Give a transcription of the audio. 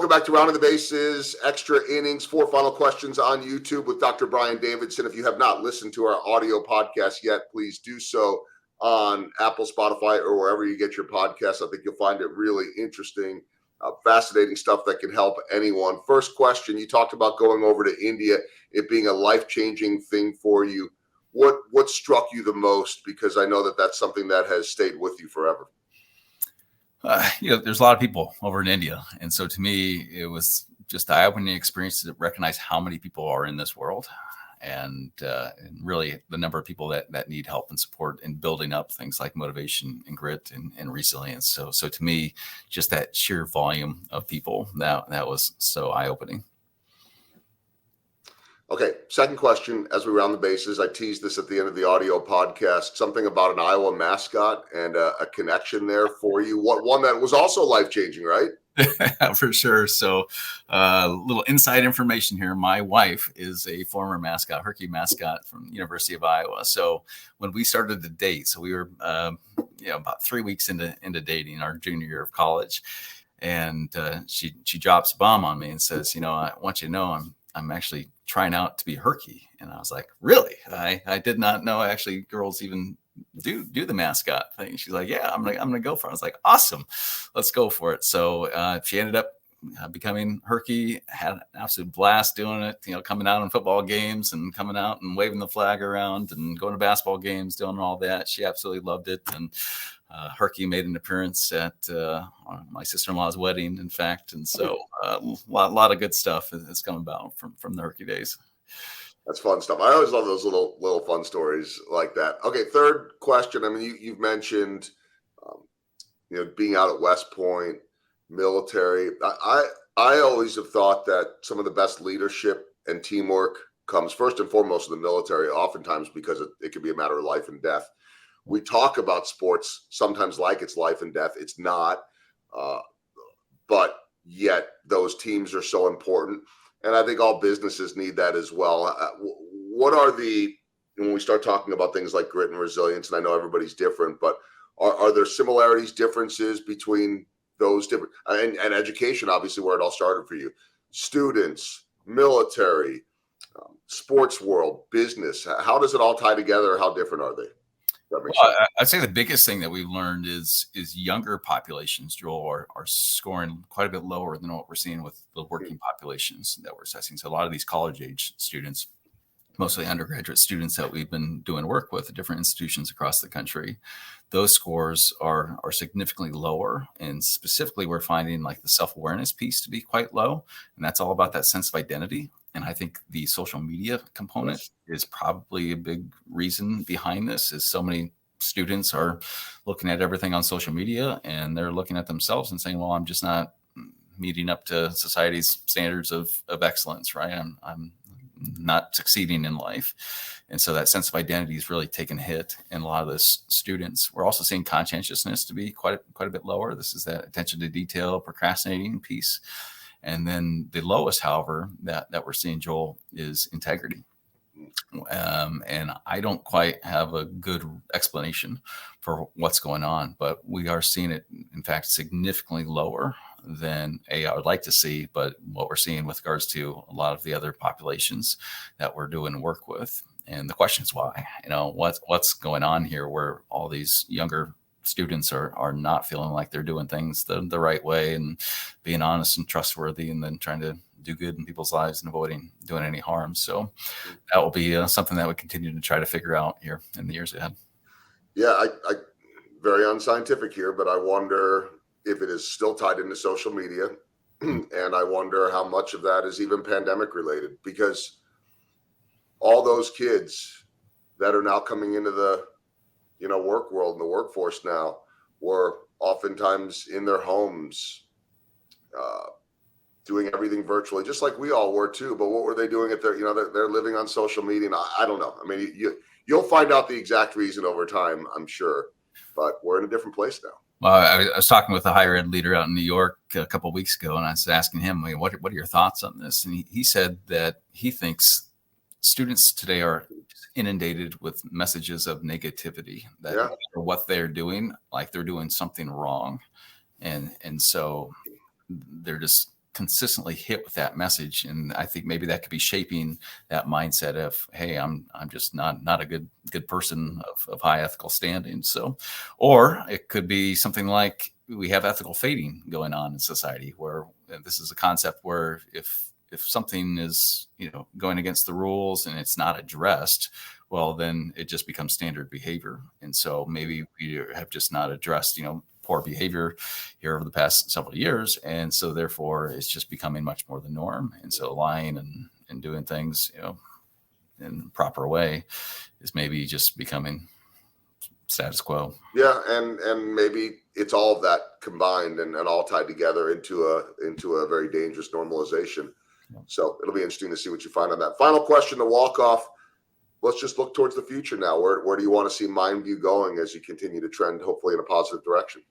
Welcome back to Rounding the Bases, Extra Innings, 4 final questions on YouTube with Dr. Brian Davidson. If you have not listened to our audio podcast yet, please do so on Apple, Spotify, or wherever you get your podcasts. I think you'll find it really interesting, fascinating stuff that can help anyone. First question, you talked about going over to India, it being a life-changing thing for you. What struck you the most? Because I know that that's something that has stayed with you forever. There's a lot of people over in India. And so to me, it was just an eye-opening experience to recognize how many people are in this world and really the number of people that need help and support in building up things like motivation and grit and resilience. So to me, just that sheer volume of people, that was so eye-opening. Okay, second question, as we round the bases, I teased this at the end of the audio podcast, something about an Iowa mascot and a connection there for you. One that was also life-changing, right? For sure. So little inside information here. My wife is a former mascot, Herky mascot from University of Iowa. So when we started to date, so we were about 3 weeks into dating, our junior year of college, and she drops a bomb on me and says, I want you to know I'm actually trying out to be Herky. And I was like, really? I did not know actually girls even do the mascot thing. She's like, yeah, I'm gonna go for it. I was like, awesome, let's go for it. So she ended up becoming Herky, had an absolute blast doing it, coming out on football games and coming out and waving the flag around and going to basketball games, doing all that. She absolutely loved it. And Herky made an appearance at my sister-in-law's wedding, in fact. And so a lot of good stuff has come about from the Herky days. That's fun stuff. I always love those little fun stories like that. Okay, third question. I mean, you've mentioned, being out at West Point, military. I always have thought that some of the best leadership and teamwork comes first and foremost in the military, oftentimes because it can be a matter of life and death. We talk about sports sometimes like it's life and death. It's not, but yet those teams are so important. And I think all businesses need that as well. What are when we start talking about things like grit and resilience, and I know everybody's different, but are there similarities, differences between those different, and education, obviously, where it all started for you, students, military, sports world, business? How does it all tie together? How different are they? I'd say the biggest thing that we've learned is younger populations, Joel, are scoring quite a bit lower than what we're seeing with the working populations that we're assessing. So a lot of these college age students, mostly undergraduate students that we've been doing work with at different institutions across the country, those scores are significantly lower. And specifically, we're finding like the self-awareness piece to be quite low. And that's all about that sense of identity. And I think the social media component is probably a big reason behind this, is so many students are looking at everything on social media and they're looking at themselves and saying, well, I'm just not meeting up to society's standards of excellence, right? I'm not succeeding in life. And so that sense of identity is really taken a hit in a lot of those students. We're also seeing conscientiousness to be quite a bit lower. This is that attention to detail, procrastinating piece. And then the lowest, however, that we're seeing, Joel, is integrity. And I don't quite have a good explanation for what's going on, but we are seeing it, in fact, significantly lower than I would like to see, but what we're seeing with regards to a lot of the other populations that we're doing work with. And the question is why, what's going on here where all these younger students are not feeling like they're doing things the right way and being honest and trustworthy, and then trying to do good in people's lives and avoiding doing any harm. So that will be something that we continue to try to figure out here in the years ahead. Yeah, I very unscientific here, but I wonder if it is still tied into social media. And I wonder how much of that is even pandemic related, because all those kids that are now coming into the work world and the workforce now were oftentimes in their homes, doing everything virtually, just like we all were too. But what were they doing at their, they're living on social media? And I don't know. I mean, you'll find out the exact reason over time, I'm sure, but we're in a different place now. Well, I was talking with a higher ed leader out in New York a couple of weeks ago, and I was asking him, what are your thoughts on this? And he said that he thinks students today are inundated with messages of negativity, that no matter what they're doing, like they're doing something wrong. And so they're just consistently hit with that message. And I think maybe that could be shaping that mindset of, hey, I'm just not a good person of high ethical standing. So, or it could be something like we have ethical fading going on in society, where this is a concept where if something is, going against the rules and it's not addressed, well, then it just becomes standard behavior. And so maybe we have just not addressed, poor behavior here over the past several years. And so therefore it's just becoming much more the norm. And so lying and doing things, in the proper way is maybe just becoming status quo. Yeah. And maybe it's all of that combined and all tied together into a very dangerous normalization. Yeah. So it'll be interesting to see what you find on that. Final question to walk off. Let's just look towards the future now. Where do you want to see MindVue going as you continue to trend, hopefully in a positive direction?